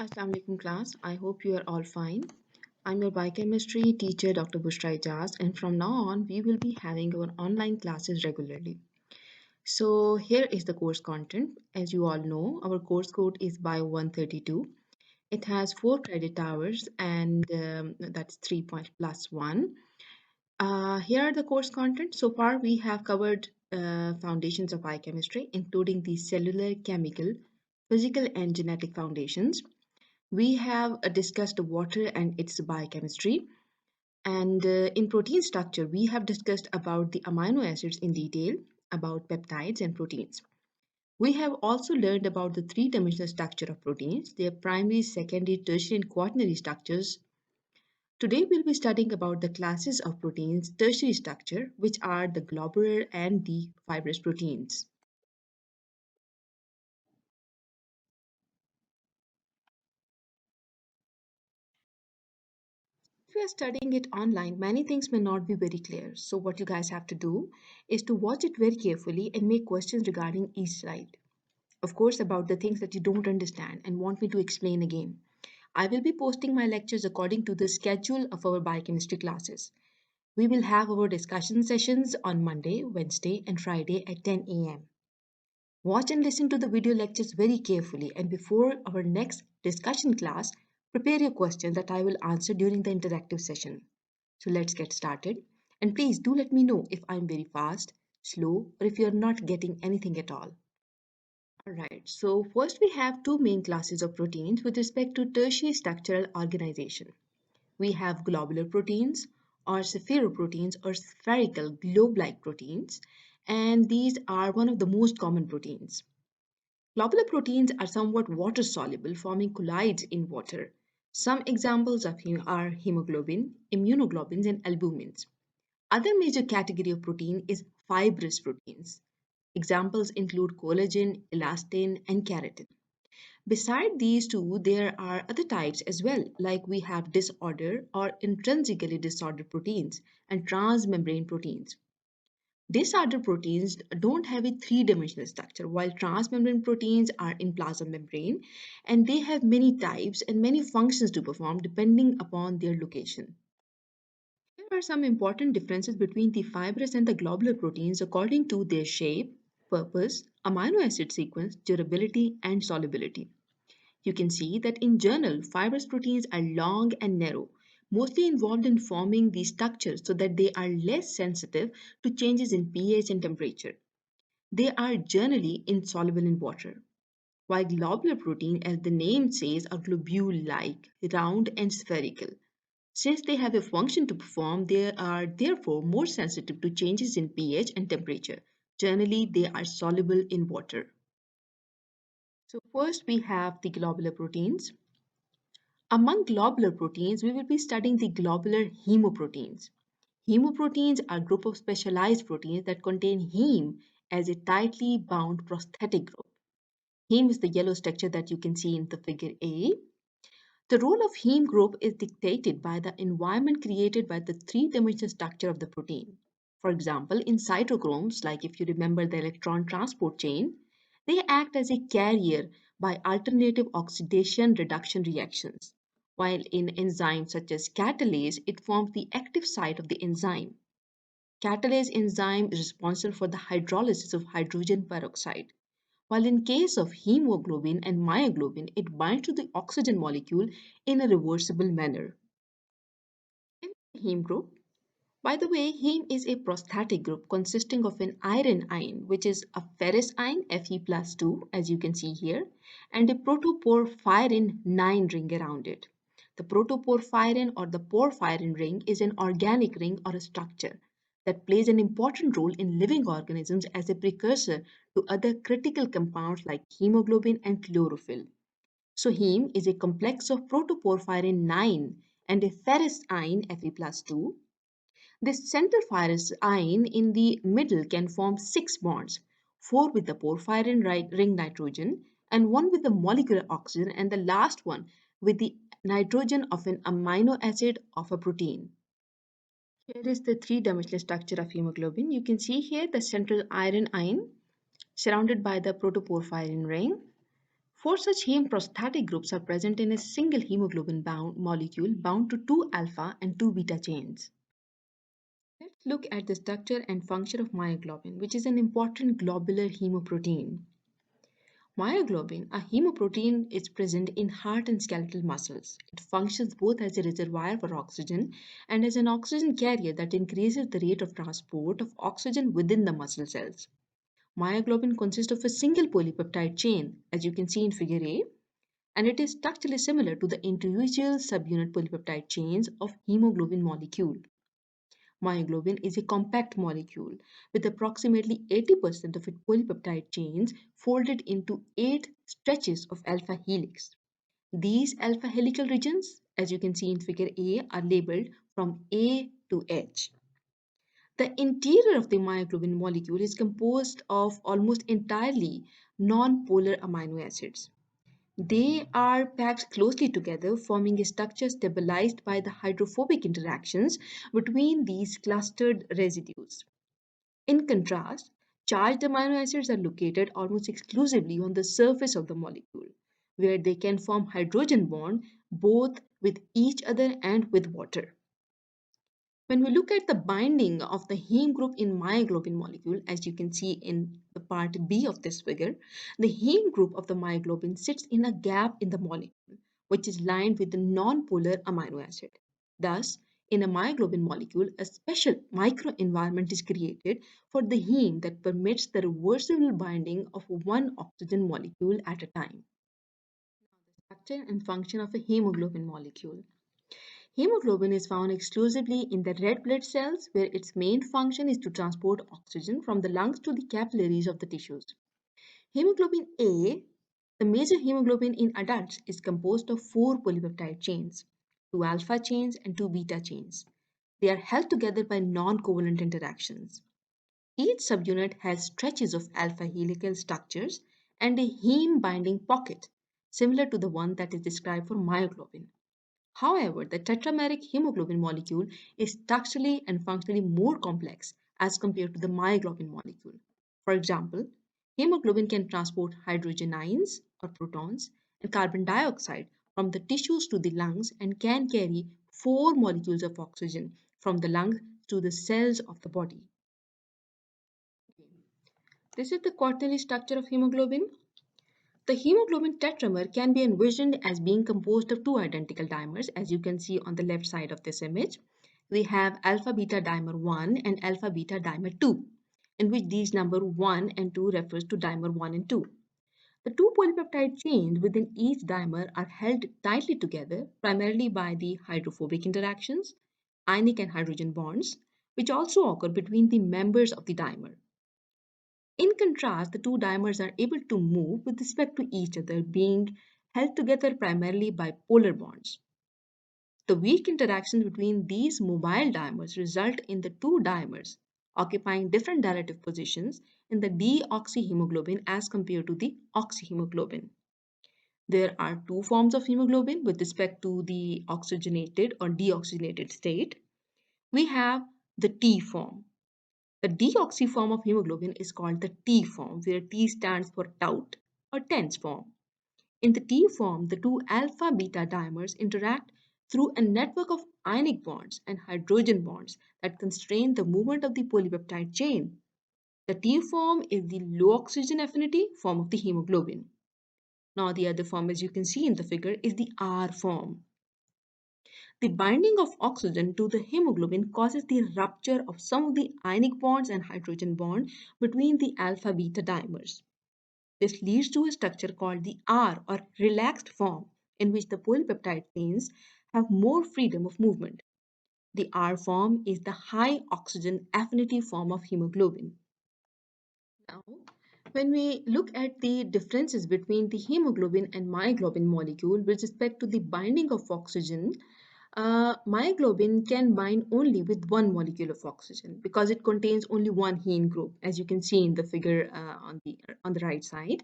Assalamu alaikum class. I hope you are all fine. I'm your biochemistry teacher Dr. Bushra Ijaz, and from now on we will be having our online classes regularly. So here is the course content. As you all know, our course code is Bio 132. It has 4 credit hours and that's 3 point plus 1. Here are the course content. So far we have covered foundations of biochemistry, including the cellular, chemical, physical and genetic foundations. We have discussed water and its biochemistry, and in protein structure, we have discussed about the amino acids in detail, about peptides and proteins. We have also learned about the three-dimensional structure of proteins, their primary, secondary, tertiary, and quaternary structures. Today, we'll be studying about the classes of proteins, tertiary structure, which are the globular and the fibrous proteins. If you are studying it online, many things may not be very clear. So, what you guys have to do is to watch it very carefully and make questions regarding each slide. Of course, about the things that you don't understand and want me to explain again. I will be posting my lectures according to the schedule of our biochemistry classes. We will have our discussion sessions on Monday, Wednesday, and Friday at 10 a.m. Watch and listen to the video lectures very carefully, and before our next discussion class, prepare your questions that I will answer during the interactive session. So let's get started. And please do let me know if I'm very fast, slow, or if you're not getting anything at all. Alright, so first we have two main classes of proteins with respect to tertiary structural organization. We have globular proteins or spheroproteins or spherical globe-like proteins, and these are one of the most common proteins. Globular proteins are somewhat water soluble, forming colloids in water. Some examples of are hemoglobin, immunoglobulins, and albumins. Other major category of protein is fibrous proteins. Examples include collagen, elastin, and keratin. Beside these two, there are other types as well, like we have disordered or intrinsically disordered proteins and transmembrane proteins. Disordered proteins don't have a three-dimensional structure, while transmembrane proteins are in plasma membrane and they have many types and many functions to perform depending upon their location. Here are some important differences between the fibrous and the globular proteins according to their shape, purpose, amino acid sequence, durability, and solubility. You can see that in general, fibrous proteins are long and narrow, mostly involved in forming these structures so that they are less sensitive to changes in pH and temperature. They are generally insoluble in water, while globular protein, as the name says, are globule-like, round and spherical. Since they have a function to perform, they are therefore more sensitive to changes in pH and temperature. Generally, they are soluble in water. So first we have the globular proteins. Among globular proteins, we will be studying the globular hemoproteins. Hemoproteins are a group of specialized proteins that contain heme as a tightly bound prosthetic group. Heme is the yellow structure that you can see in the figure A. The role of heme group is dictated by the environment created by the three-dimensional structure of the protein. For example, in cytochromes, like if you remember the electron transport chain, they act as a carrier by alternative oxidation reduction reactions, while in enzymes such as catalase, it forms the active site of the enzyme. Catalase enzyme is responsible for the hydrolysis of hydrogen peroxide, while in case of hemoglobin and myoglobin, it binds to the oxygen molecule in a reversible manner. In the heme group, by the way, heme is a prosthetic group consisting of an iron ion, which is a ferrous ion, Fe plus 2, as you can see here, and a protoporphyrin 9 ring around it. The protoporphyrin or the porphyrin ring is an organic ring or a structure that plays an important role in living organisms as a precursor to other critical compounds like hemoglobin and chlorophyll. So heme is a complex of protoporphyrin 9 and a ferrous ion, Fe plus 2. This central ferrous ion in the middle can form 6 bonds, 4 with the porphyrin ring nitrogen and 1 with the molecular oxygen and the last one with the nitrogen of an amino acid of a protein. Here is the three-dimensional structure of hemoglobin. You can see here the central iron ion surrounded by the protoporphyrin ring, Four such heme prosthetic groups are present in a single hemoglobin bound molecule bound to two alpha and two beta chains. Let's look at the structure and function of myoglobin, which is an important globular hemoprotein. Myoglobin, a hemoprotein, is present in heart and skeletal muscles. It functions both as a reservoir for oxygen and as an oxygen carrier that increases the rate of transport of oxygen within the muscle cells. Myoglobin consists of a single polypeptide chain, as you can see in figure A, and it is structurally similar to the individual subunit polypeptide chains of hemoglobin molecule. Myoglobin is a compact molecule with approximately 80% of its polypeptide chains folded into 8 stretches of alpha helix. These alpha helical regions, as you can see in figure A, are labeled from A to H. The interior of the myoglobin molecule is composed of almost entirely non-polar amino acids. They are packed closely together, forming a structure stabilized by the hydrophobic interactions between these clustered residues. In contrast, charged amino acids are located almost exclusively on the surface of the molecule, where they can form hydrogen bond both with each other and with water. When we look at the binding of the heme group in myoglobin molecule, as you can see in the part B of this figure, the heme group of the myoglobin sits in a gap in the molecule, which is lined with the non-polar amino acid. Thus, in a myoglobin molecule, a special microenvironment is created for the heme that permits the reversible binding of one oxygen molecule at a time. Structure and function of a hemoglobin molecule. Hemoglobin is found exclusively in the red blood cells, where its main function is to transport oxygen from the lungs to the capillaries of the tissues. Hemoglobin A, the major hemoglobin in adults, is composed of four polypeptide chains, two alpha chains and two beta chains. They are held together by non-covalent interactions. Each subunit has stretches of alpha helical structures and a heme binding pocket, similar to the one that is described for myoglobin. However, the tetrameric hemoglobin molecule is structurally and functionally more complex as compared to the myoglobin molecule. For example, hemoglobin can transport hydrogen ions or protons and carbon dioxide from the tissues to the lungs and can carry four molecules of oxygen from the lungs to the cells of the body. This is the quaternary structure of hemoglobin. The hemoglobin tetramer can be envisioned as being composed of two identical dimers, as you can see on the left side of this image. We have alpha beta dimer 1 and alpha beta dimer 2, in which these number 1 and 2 refers to dimer 1 and 2. The two polypeptide chains within each dimer are held tightly together primarily by the hydrophobic interactions, ionic and hydrogen bonds, which also occur between the members of the dimer. In contrast, the two dimers are able to move with respect to each other, being held together primarily by polar bonds. The weak interactions between these mobile dimers result in the two dimers occupying different relative positions in the deoxyhemoglobin as compared to the oxyhemoglobin. There are two forms of hemoglobin with respect to the oxygenated or deoxygenated state. We have the T form. The deoxy form of hemoglobin is called the T form, where T stands for tout or tense form. In the T form, the two alpha beta dimers interact through a network of ionic bonds and hydrogen bonds that constrain the movement of the polypeptide chain. The T form is the low oxygen affinity form of the hemoglobin. Now, the other form, as you can see in the figure, is the R form. The binding of oxygen to the hemoglobin causes the rupture of some of the ionic bonds and hydrogen bond between the alpha beta dimers. This leads to a structure called the R or relaxed form, in which the polypeptide chains have more freedom of movement. The R form is the high oxygen affinity form of hemoglobin. Now, when we look at the differences between the hemoglobin and myoglobin molecule with respect to the binding of oxygen, myoglobin can bind only with one molecule of oxygen because it contains only one heme group, as you can see in the figure on the right side.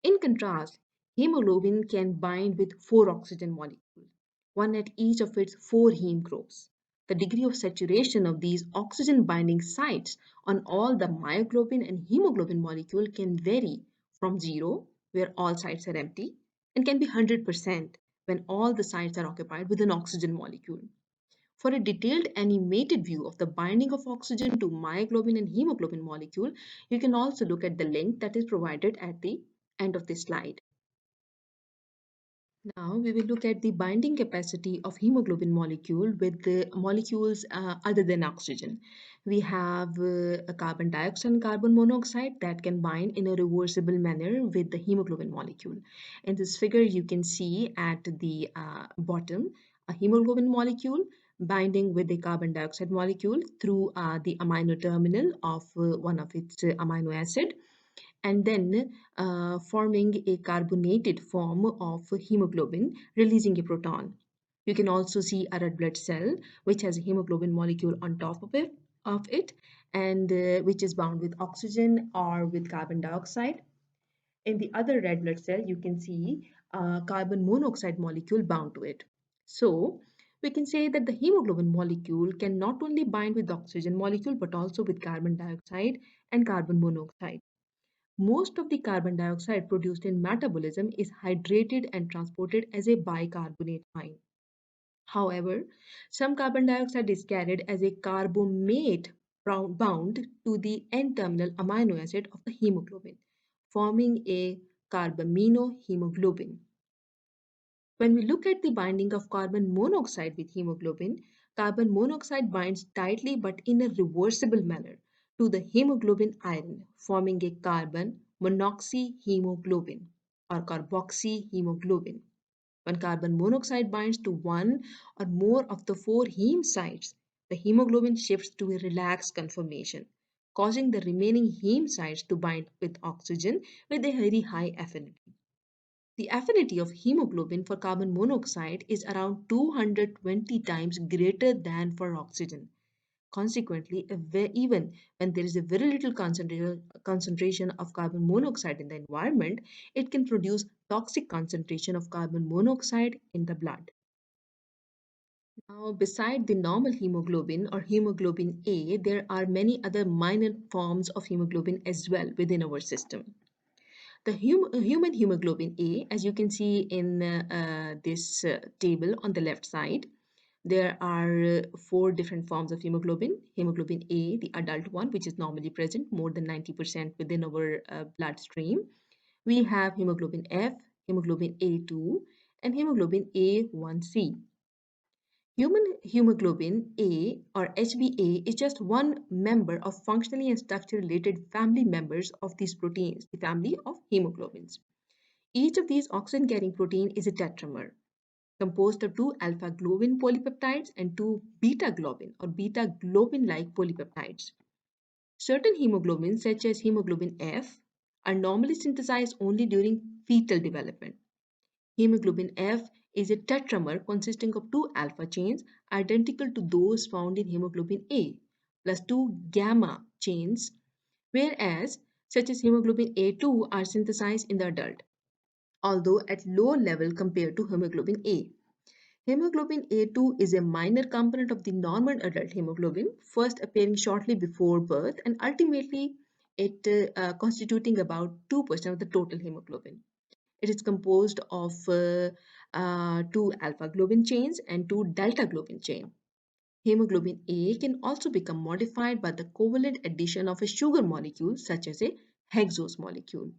In contrast, hemoglobin can bind with four oxygen molecules, one at each of its four heme groups. The degree of saturation of these oxygen binding sites on all the myoglobin and hemoglobin molecule can vary from 0 where all sites are empty, and can be 100% when all the sites are occupied with an oxygen molecule. For a detailed animated view of the binding of oxygen to myoglobin and hemoglobin molecule, you can also look at the link that is provided at the end of this slide. Now we will look at the binding capacity of hemoglobin molecule with the molecules other than oxygen. We have a carbon dioxide and carbon monoxide that can bind in a reversible manner with the hemoglobin molecule. In this figure, you can see at the bottom a hemoglobin molecule binding with the carbon dioxide molecule through the amino terminal of one of its amino acid, and then forming a carbonated form of hemoglobin, releasing a proton. You can also see a red blood cell, which has a hemoglobin molecule on top of it and which is bound with oxygen or with carbon dioxide. In the other red blood cell, you can see a carbon monoxide molecule bound to it. So, we can say that the hemoglobin molecule can not only bind with the oxygen molecule but also with carbon dioxide and carbon monoxide. Most of the carbon dioxide produced in metabolism is hydrated and transported as a bicarbonate ion. However, some carbon dioxide is carried as a carbamate bound to the N-terminal amino acid of the hemoglobin, forming a carbaminohemoglobin. When we look at the binding of carbon monoxide with hemoglobin, carbon monoxide binds tightly but in a reversible manner to the hemoglobin ion, forming a carbon monoxyhemoglobin or carboxyhemoglobin. When carbon monoxide binds to one or more of the four heme sites, the hemoglobin shifts to a relaxed conformation, causing the remaining heme sites to bind with oxygen with a very high affinity. The affinity of hemoglobin for carbon monoxide is around 220 times greater than for oxygen. Consequently, even when there is a very little concentration of carbon monoxide in the environment, it can produce toxic concentration of carbon monoxide in the blood. Now, beside the normal hemoglobin or hemoglobin A, there are many other minor forms of hemoglobin as well within our system. The human hemoglobin A, as you can see in this table on the left side, there are four different forms of hemoglobin. Hemoglobin A, the adult one, which is normally present more than 90% within our bloodstream. We have hemoglobin F, hemoglobin A2, and hemoglobin A1C. Human hemoglobin A or HbA is just one member of functionally and structure related family members of these proteins, the family of hemoglobins. Each of these oxygen carrying protein is a tetramer composed of two alpha globin polypeptides and two beta globin or beta globin like polypeptides. Certain hemoglobins, such as hemoglobin F, are normally synthesized only during fetal development. Hemoglobin F is a tetramer consisting of two alpha chains identical to those found in hemoglobin A, plus two gamma chains, whereas such as hemoglobin A2 are synthesized in the adult, although at low level compared to hemoglobin A. Hemoglobin A2 is a minor component of the normal adult hemoglobin, first appearing shortly before birth and ultimately it constituting about 2% of the total hemoglobin. It is composed of two alpha globin chains and two delta globin chain. Hemoglobin A can also become modified by the covalent addition of a sugar molecule such as a hexose molecule.